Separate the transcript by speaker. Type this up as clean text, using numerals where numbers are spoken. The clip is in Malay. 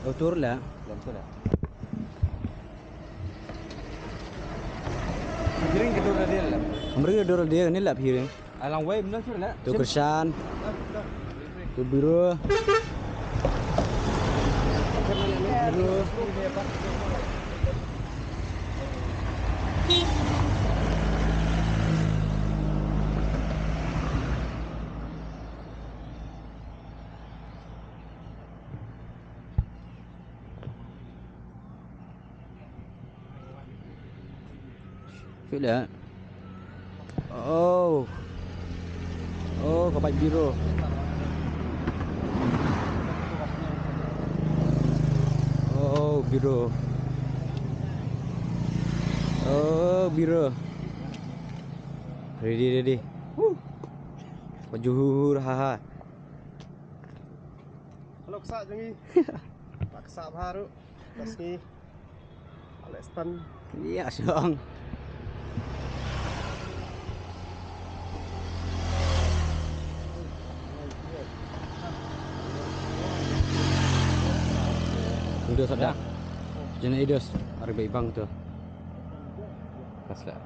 Speaker 1: Betul lah.
Speaker 2: Betul lah.
Speaker 1: Piring gitu udah dia lah. Mereka dulu dia ni lah piring.
Speaker 2: Alang way benar tu lah.
Speaker 1: Tu kersan. Tu biru. Biru. Sudah. Oh. Oh, kapak biru. Oh, biru. Oh, biru. Ready. Pajuhur haha.
Speaker 2: Kalau kesak jangi. Paksa baru. Kasih. Alestan.
Speaker 1: Iya, Song. Udah sedap. Jenis idos, harga ibang tuh. Pas lah.